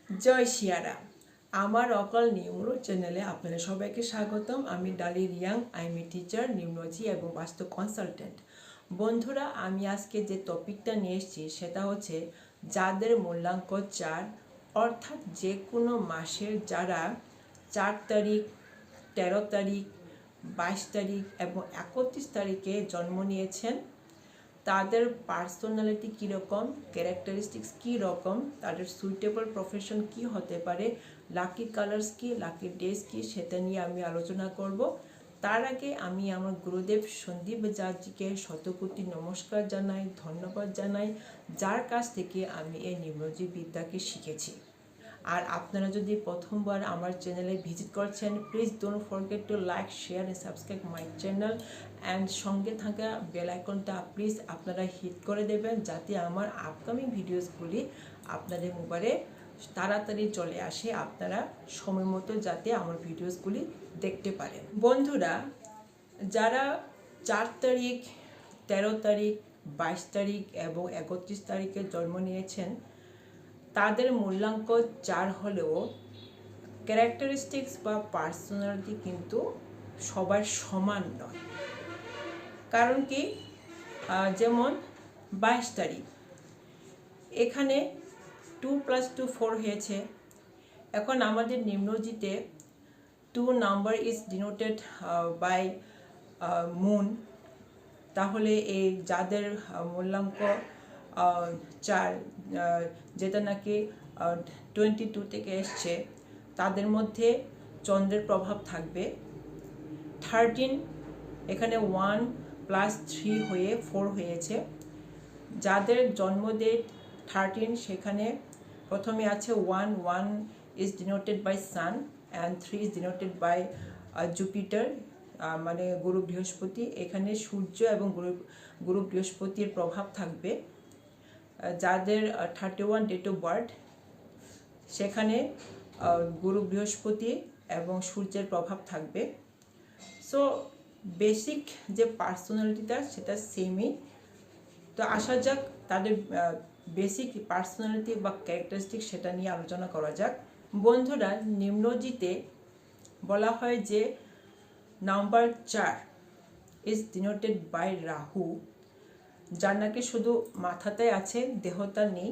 জয় শিয়ারাম। আমার অকাল নিউরো চ্যানেলে আপনাদের সবাইকে স্বাগতম। আমি ডালি রিয়াং, আইএম টিচার, নিউরোলজি এবং বাস্তু কনসালটেন্ট। বন্ধুরা, আমি আজকে যে টপিকটা নিয়ে এসেছি সেটা হচ্ছে যাদের মূল্যাঙ্ক 4, অর্থাৎ যে কোনো মাসের যারা 4 তারিখ, 13 তারিখ, 22 তারিখ এবং 31 তারিখে জন্ম নিয়েছেন, তাদের পার্সোনালিটি কীরকম, ক্যারেক্টারিস্টিক্স কী রকম, তাদের সুইটেবল প্রফেশন কি হতে পারে, লাকি কালার্স কি, লাকি ডেজ কি, সেটা নিয়ে আমি আলোচনা করব। তার আগে আমি আমার গুরুদেব সন্দীপ বাজারজিকে শতকোটি নমস্কার জানাই, ধন্যবাদ জানাই, যার কাছ থেকে আমি এই নিউরোলজি বিদ্যাকে শিখেছি। আর আপনারা যদি প্রথমবার আমার চ্যানেলে ভিজিট করছেন, please don't forget to like, share and subscribe my channel and সঙ্গে থাকা বেল আইকনটা প্লিজ আপনারা হিট করে দেবেন, যাতে আমার আপকামিং ভিডিওসগুলি আপনাদের মোবাইলে তাড়াতাড়ি চলে আসে, আপনারা সময় মতো যাতে আমার ভিডিওসগুলি দেখতে পারেন। বন্ধুরা, যারা 4 তারিখ, 13 তারিখ, 22 তারিখ এবং 31 তারিখে জন্ম নিয়েছেন, তাদের মূল্যাঙ্ক 4 হলেও ক্যারেক্টারিস্টিক্স বা পার্সোনালিটি কিন্তু সবার সমান নয়। কারণ কি, যেমন 22 তারিখ, এখানে 2 + 2 4 হয়েছে। এখন আমাদের নিম্নজিতে 2 number is denoted by moon. তাহলে এই যাদের মূল্যাঙ্ক 4, যেটা নাকি 22 থেকে এসছে, তাদের মধ্যে চন্দ্রের প্রভাব থাকবে। 13, এখানে 1 + 3 হয়ে 4 হয়েছে। যাদের জন্ম ডেট 13, সেখানে প্রথমে আছে 1 is denoted by sun and 3 is denoted by Jupiter, মানে গুরু বৃহস্পতি। এখানে সূর্য এবং গুরু বৃহস্পতির প্রভাব থাকবে। যাদের 31 ডেট অফ বার্থ, সেখানে গুরু বৃহস্পতি এবং সূর্যের প্রভাব থাকবে। সো বেসিক যে পার্সোনালিটিটা সেটা সেমই। তো আসা যাক তাদের বেসিক পার্সোনালিটি বা ক্যারেক্টারিস্টিক, সেটা নিয়ে আলোচনা করা যাক। বন্ধুরা, নিম্নজিতে বলা হয় যে number 4 is denoted by Rahu, যার নাকি শুধু মাথাতে আছে, দেহতা নেই।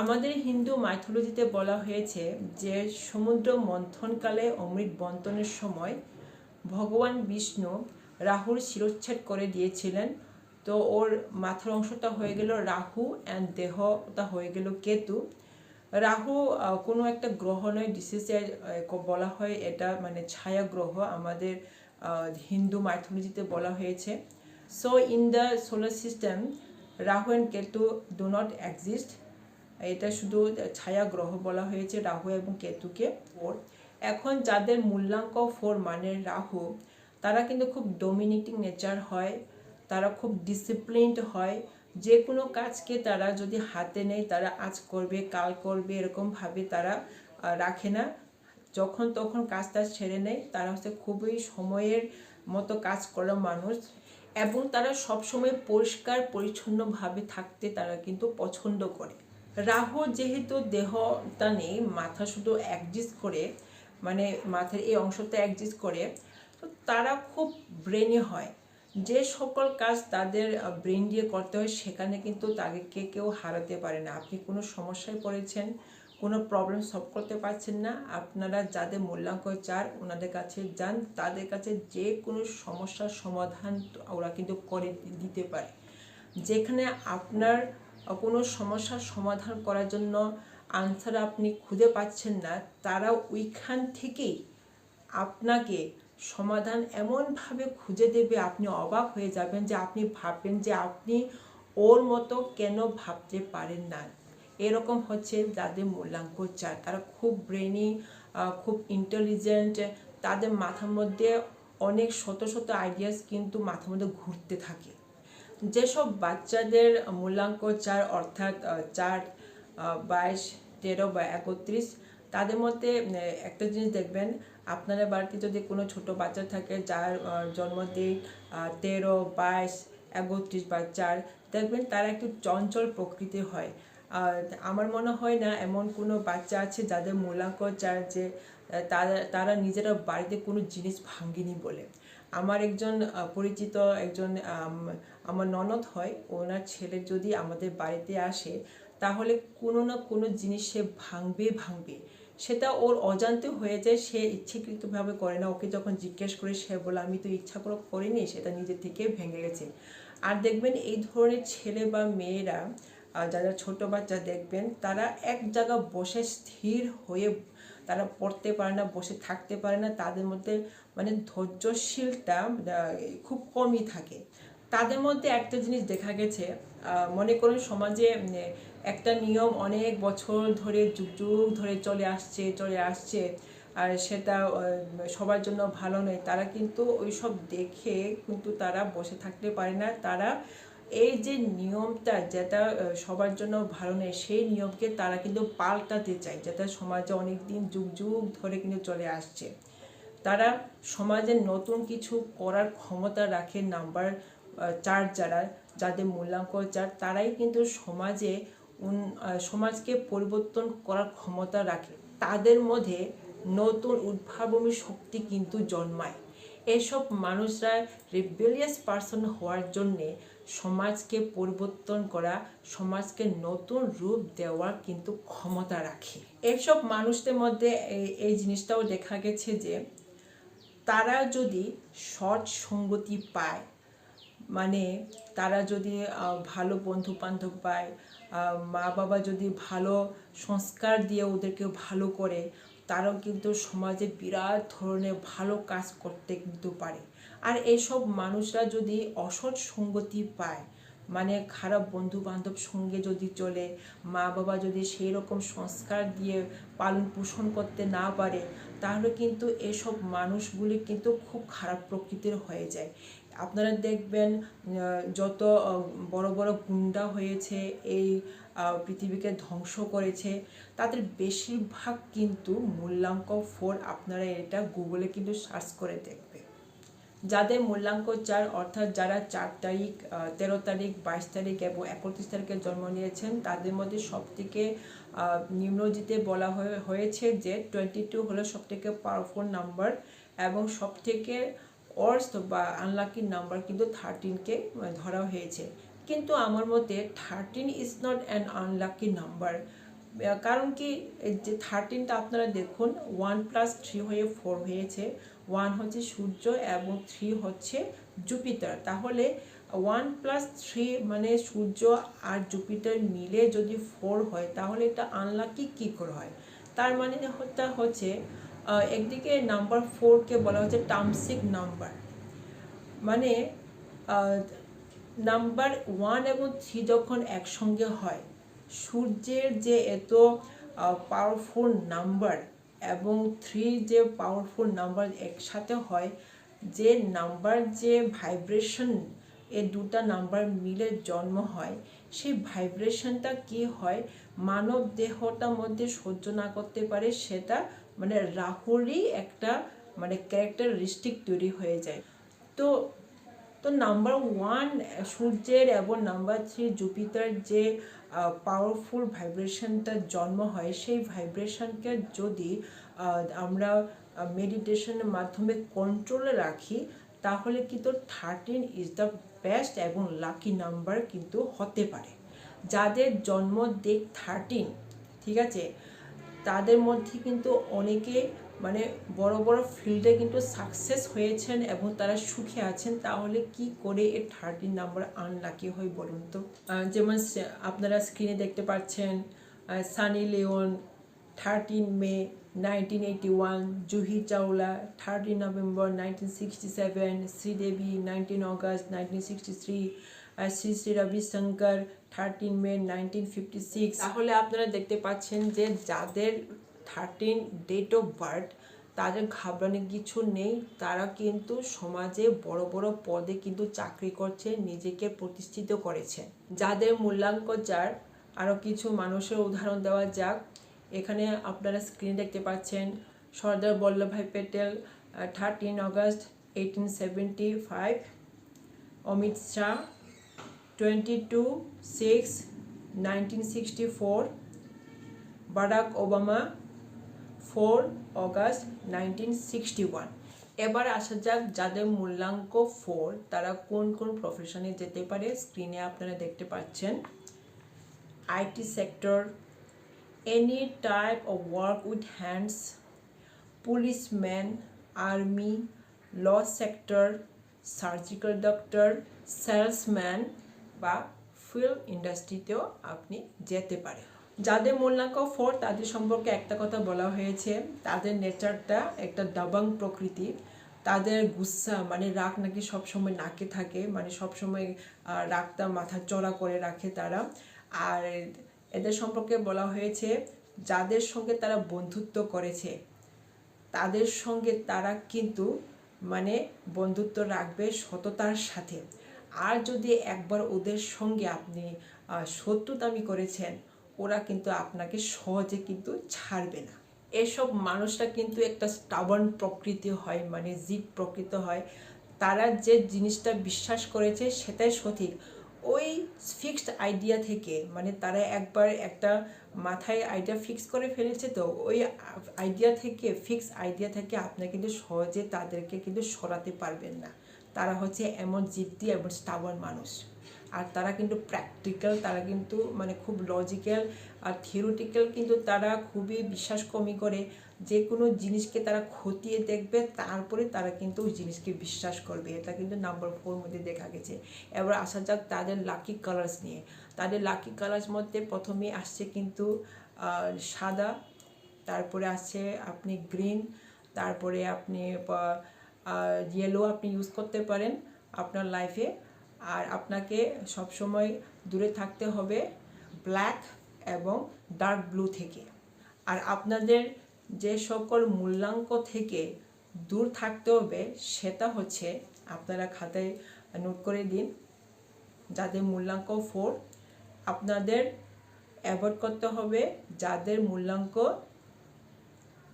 আমাদের হিন্দু মাইথোলজিতে বলা হয়েছে যে সমুদ্র মন্থনকালে, অমৃত বন্টনের সময় ভগবান বিষ্ণু রাহুর শিরচ্ছেদ করে দিয়েছিলেন। তো ওর মাথার অংশটা হয়ে গেল রাহু অ্যান্ড দেহটা হয়ে গেল কেতু। রাহু কোনো একটা গ্রহ নয়, ডিসিসে বলা হয় এটা মানে ছায়া গ্রহ, আমাদের হিন্দু মাইথোলজিতে বলা হয়েছে। So in the solar system Rahu and Ketu do not exist. এটা শুধু ছায়া গ্রহ বলা হয়েছে রাহু এবং কেতুকে। এখন যাদের মূল্যাঙ্ক 4 মানে রাহু, তারা কিন্তু খুব ডমিনেটিং নেচার হয়, তারা খুব ডিসিপ্লিনড হয়। যে কোনো কাজকে তারা যদি হাতে নেয়, তারা আজ করবে কাল করবে এরকমভাবে তারা রাখে না, যখন তখন কাজটা ছেড়ে নেয়। তারা হচ্ছে খুবই সময়ের মতো কাজ করা মানুষ, এবং তারা সবসময় পরিষ্কার পরিচ্ছন্নভাবে থাকতে তারা কিন্তু পছন্দ করে। রাহু যেহেতু দেহটা নেই, মাথা শুধু একজিস্ট করে, মানে মাথার এই অংশটা একজিস্ট করে, তো তারা খুব ব্রেনি হয়। যে সকল কাজ তাদের ব্রেন দিয়ে করতে হয়, সেখানে কিন্তু তাদেরকে কেউ হারাতে পারে না। আপনি কোনো সমস্যায় পড়েছেন, কোনো প্রবলেম সলভ করতে পারছেন না, আপনারা যাদের মূল্যাঙ্ক 4 ওনাদের কাছে যান, তাদের কাছে যে কোনো সমস্যার সমাধান ওরা কিন্তু করে দিতে পারে। যেখানে আপনার কোনো সমস্যার সমাধান করার জন্য আনসার আপনি খুঁজে পাচ্ছেন না, তারা ওইখান থেকেই আপনাকে সমাধান এমনভাবে খুঁজে দেবে, আপনি অবাক হয়ে যাবেন, যে আপনি ভাববেন যে আপনি ওর মতো কেন ভাবতে পারেন না। এরকম হচ্ছে যাদের মূল্যাঙ্ক 4। তারা খুব ব্রেনি, খুব ইন্টেলিজেন্ট, তাদের মাথার মধ্যে অনেক শত শত আইডিয়াস কিন্তু মাথার মধ্যে ঘুরতে থাকে। যেসব বাচ্চাদের মূল্যাঙ্ক 4 অর্থাৎ 4, 22, 13 বা 31, তাদের মধ্যে একটা জিনিস দেখবেন, আপনাদের বাড়িতে যদি কোনো ছোট বাচ্চা থাকে যার জন্মদিন 13, 22, 31 বা 4, দেখবেন তারা একটু চঞ্চল প্রকৃতির হয়। আমার মনে হয় না এমন কোনো বাচ্চা আছে যাদের মূল্যাঙ্ক চায় যে তারা নিজেরা বাড়িতে কোনো জিনিস ভাঙেনি বলে। আমার একজন পরিচিত একজন আমার ননদ হয়, ওনার ছেলে যদি আমাদের বাড়িতে আসে তাহলে কোনো না কোনো জিনিস সে ভাঙবে। সেটা ওর অজান্তে হয়ে যায়, সে ইচ্ছাকৃতভাবে করে না। ওকে যখন জিজ্ঞেস করে সে বলে আমি তো ইচ্ছা করে করিনি, সেটা নিজে থেকে ভেঙে গেছে। আর দেখবেন এই ধরনের ছেলে বা মেয়েরা যারা ছোট বাচ্চা দেখবেন তারা এক জায়গা বসে স্থির হয়ে তারা পড়তে পারে না, বসে থাকতে পারে না, তাদের মধ্যে মানে ধৈর্যশীলতা খুব কমই থাকে। তাদের মধ্যে একটা জিনিস দেখা গেছে, মনে করুন সমাজে একটা নিয়ম অনেক বছর ধরে যুগ যুগ ধরে চলে আসছে আর সেটা সবার জন্য ভালো নয়, তারা কিন্তু ওইসব দেখে কিন্তু তারা বসে থাকতে পারে না। তারা এই যে নিয়মটা যেটা সবার জন্য ভালো নয়, সেই নিয়মকে তারা কিন্তু পাল্টাতে চায়, যেটা সমাজে অনেক দিন যুগ যুগ ধরে কিন্তু চলে আসছে। তারা সমাজে নতুন কিছু করার ক্ষমতা রাখে। নাম্বার 4 যাদের মূল্যাঙ্ক 4, তারাই কিন্তু সমাজকে পরিবর্তন করার ক্ষমতা রাখে। তাদের মধ্যে নতুন উদ্ভাবনী শক্তি কিন্তু জন্মায়। এসব মানুষরা রিবেলিয়াস পারসন হওয়ার জন্যে সমাজকে পরিবর্তন করা, সমাজকে নতুন রূপ দেওয়ার কিন্তু ক্ষমতা রাখে। এইসব মানুষদের মধ্যে এই জিনিসটাও দেখা গেছে যে তারা যদি সৎ সঙ্গতি পায়, মানে তারা যদি ভালো বন্ধু বান্ধব পায়, মা বাবা যদি ভালো সংস্কার দিয়ে ওদেরকে ভালো করে, তারাও কিন্তু সমাজে বিরাট ধরনের ভালো কাজ করতে কিন্তু পারে। আর এইসব মানুষরা যদি অসৎ সঙ্গতি পায়, মানে খারাপ বন্ধু বান্ধব সঙ্গে যদি চলে, মা বাবা যদি সেই রকম সংস্কার দিয়ে পালন পোষণ করতে না পারে, তাহলে কিন্তু এসব মানুষগুলি কিন্তু খুব খারাপ প্রকৃতির হয়ে যায়। আপনারা দেখবেন যত বড় বড় গুন্ডা হয়েছে, এই পৃথিবীকে ধ্বংস করেছে, তাদের বেশিরভাগ কিন্তু মূল্যাঙ্ক 4। আপনারা এটা গুগলে কিন্তু সার্চ করে দেখবেন। যাদের মূল্যাঙ্ক 4 অর্থাৎ যারা 4 তারিখ, 13 তারিখ, 22 তারিখ এবং 31 তারিখে জন্ম নিয়েছেন, তাদের মধ্যে সবথেকে নিম্নজিতে বলা হয়েছে যে 22 হলো সবথেকে পাওয়ারফুল নাম্বার এবং সবথেকে ওয়ার্স্ট বা আনলাকি নাম্বার কিন্তু 13কে ধরা হয়েছে। কিন্তু আমার মতে 13 is not an unlucky number. কারণ কি, যে 13টা আপনারা দেখুন 1+3 হয়ে 4 হয়েছে। 1 হচ্ছে সূর্য এবং 3 হচ্ছে জুপিটার। তাহলে 1+3 মানে সূর্য আর জুপিটার মিলে যদি 4 হয়, তাহলে এটা আনলাকি কী করে হয়? তার মানে হচ্ছে একদিকে নাম্বার 4কে বলা হচ্ছে তামসিক নাম্বার, মানে নাম্বার 1 এবং 3 যখন একসঙ্গে হয়, সূর্যের যে এত পাওয়ারফুল নাম্বার এবং 3 যে পাওয়ারফুল নাম্বার একসাথে হয়, যে নাম্বার যে ভাইব্রেশন এই দুটা নাম্বার মিলে জন্ম হয়, সেই ভাইব্রেশনটা কি হয়, মানব দেহটার মধ্যে সহ্য না করতে পারে, সেটা মানে রাহুরই একটা মানে ক্যারেক্টারিস্টিক তৈরি হয়ে যায়। তো নাম্বার 1 সূর্যের এবং নাম্বার 3 জুপিটার যে পাওয়ারফুল ভাইব্রেশনটা জন্ম হয়, সেই ভাইব্রেশনকে যদি আমরা মেডিটেশনের মাধ্যমে কন্ট্রোলে রাখি, তাহলে কিন্তু 13 ইজ দ্য বেস্ট এবং লাকি নাম্বার কিন্তু হতে পারে। যাদের জন্ম ডেট 13, ঠিক আছে, তাদের মধ্যে কিন্তু অনেকে মানে বড় বড় ফিল্ডে কিন্তু সাকসেস হয়েছেন এবং তারা সুখে আছেন। তাহলে কি করে এই 13 নাম্বার আনলাকি হয় বলুন তো? যেমন আপনারা স্ক্রিনে দেখতে পাচ্ছেন সানি লিওন 13 মে 1981, জুহি চাওলা 13 নভেম্বর 1967, শ্রীদেবী 19 অগস্ট 1963, শ্রী শ্রী রবিশঙ্কর 13 মে 1956। তাহলে আপনারা দেখতে পাচ্ছেন যে যাদের 13 ডেট অফ বার্থ, তাদের ঘাবড়ানোর কিছু নেই। তারা কিন্তু সমাজে বড় বড় পদে কিন্তু চাকরি করছে, নিজেকে প্রতিষ্ঠিত করেছে। যাদের মূল্যাঙ্ক 4, আরও কিছু মানুষের উদাহরণ দেওয়া যাক। এখানে আপনারা স্ক্রিনে দেখতে পাচ্ছেন Sardar Vallabhbhai Patel 13 August 1875, Amit Shah 22/6 1964, Barack Obama 4 August 1961। এবার আসা যাক যাদের মূল্যাঙ্ক 4 তারা কোন কোন প্রফেশনে যেতে পারে। স্ক্রিনে আপনারা দেখতে পাচ্ছেন IT sector, any type of work with hands, policeman, army, law sector, surgical doctor, salesman বা ফিল্ম ইন্ডাস্ট্রিতেও আপনি যেতে পারেন। যাদের মূল্যাঙ্ক 4 তাদের সম্পর্কে একটা কথা বলা হয়েছে, তাদের নেচারটা একটা দাবাং প্রকৃতি। তাদের গুসা মানে রাগ নাকি সবসময় নাকে থাকে, মানে সবসময় রাগটা মাথা চড়া করে রাখে তারা। আর এদের সম্পর্কে বলা হয়েছে যাদের সঙ্গে তারা বন্ধুত্ব করেছে তাদের সঙ্গে তারা কিন্তু মানে বন্ধুত্ব রাখবে সততার সাথে। আর যদি একবার ওদের সঙ্গে আপনি শত্রুতামি করেছেন ওরা কিন্তু আপনাকে সহজে কিন্তু ছাড়বে না। এসব মানুষরা কিন্তু একটা স্টাবার্ন প্রকৃতি হয়, মানে জিদ প্রকৃতি হয়। তারা যে জিনিসটা বিশ্বাস করেছে সেটাই সঠিক, ওই ফিক্সড আইডিয়া থেকে, মানে তারা একবার একটা মাথায় আইডিয়া ফিক্স করে ফেলেছে, তো ওই আইডিয়া থেকে ফিক্স আইডিয়া থেকে আপনি কিন্তু সহজে তাদেরকে কিন্তু সরাতে পারবেন না। তারা হচ্ছে এমন জিদ্দি এবং স্টাবার্ন মানুষ। আর তারা কিন্তু প্র্যাকটিক্যাল, তারা কিন্তু মানে খুব লজিক্যাল আর থিওরিটিক্যাল কিন্তু তারা খুবই বিশ্বাস কমই করে। যে কোনো জিনিসকে তারা খতিয়ে দেখবে তারপরে তারা কিন্তু ওই জিনিসকে বিশ্বাস করবে। এটা কিন্তু নাম্বার 4 মধ্যে দেখা গেছে। এবার আসা যাক তাদের লাকি কালার্স নিয়ে। তাদের লাকি কালার্স মধ্যে প্রথমে আসছে কিন্তু সাদা, তারপরে আসছে আপনি গ্রিন, তারপরে আপনি ইয়েলো আপনি ইউজ করতে পারেন আপনার লাইফে। আর আপনাকে সবসময় দূরে থাকতে হবে ব্ল্যাক এবং ডার্ক ব্লু থেকে। আর আপনাদের যে সকল মূল্যাঙ্ক থেকে দূর থাকতে হবে সেটা হচ্ছে, আপনারা খাতায় নোট করে দিন, যাদের মূল্যাঙ্ক 4 আপনাদের অ্যাভয়েড করতে হবে যাদের মূল্যাঙ্ক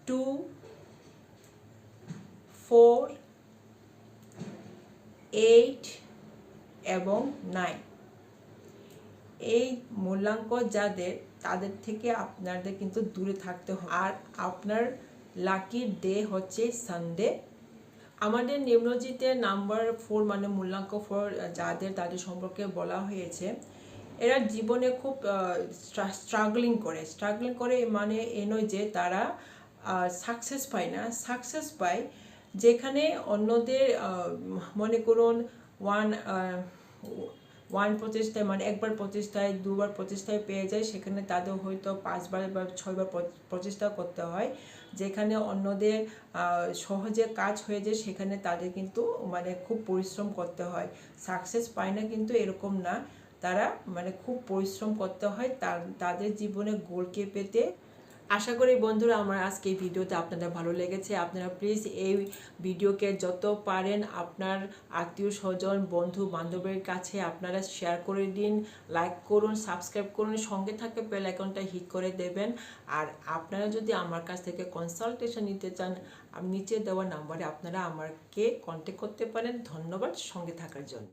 2, 4, 8 এবং 9। এই মূল্যাঙ্ক যাদের তাদের থেকে আপনাদের কিন্তু দূরে থাকতে হবে। আর আপনার লাকি ডে হচ্ছে সানডে। আমাদের নিম্নজিতে নাম্বার 4 মানে মূল্যাঙ্ক 4 যাদের তাদের সম্পর্কে বলা হয়েছে, এরা জীবনে খুব স্ট্রাগলিং করে মানে এ নয় যে তারা সাকসেস পায় না, সাকসেস পায় যেখানে অন্যদের মনে করুন ওয়ান প্রচেষ্টায়, মানে একবার প্রচেষ্টায়, দুবার প্রচেষ্টায় পেয়ে যায়, সেখানে তাদের হয়তো 5 বার বা 6 বার প্রচেষ্টা করতে হয়। যেখানে অন্যদের সহজে কাজ হয়ে যায় সেখানে তাদের কিন্তু মানে খুব পরিশ্রম করতে হয়। সাকসেস পায় না কিন্তু এরকম না, তারা মানে খুব পরিশ্রম করতে হয় তাদের জীবনে গোলকে পেতে। আশা করি বন্ধুরা আমার আজকে এই ভিডিওতে আপনাদের ভালো লেগেছে। আপনারা প্লিজ এই ভিডিওকে যত পারেন আপনার আত্মীয় স্বজন বন্ধু বান্ধবের কাছে আপনারা শেয়ার করে দিন, লাইক করুন, সাবস্ক্রাইব করুন, সঙ্গে থাকা বেল আইকনটা হিট করে দেবেন। আর আপনারা যদি আমার কাছ থেকে কনসালটেশন নিতে চান আমি নিচে দেওয়া নাম্বারে আপনারা আমাকে কন্ট্যাক্ট করতে পারেন। ধন্যবাদ সঙ্গে থাকার জন্য।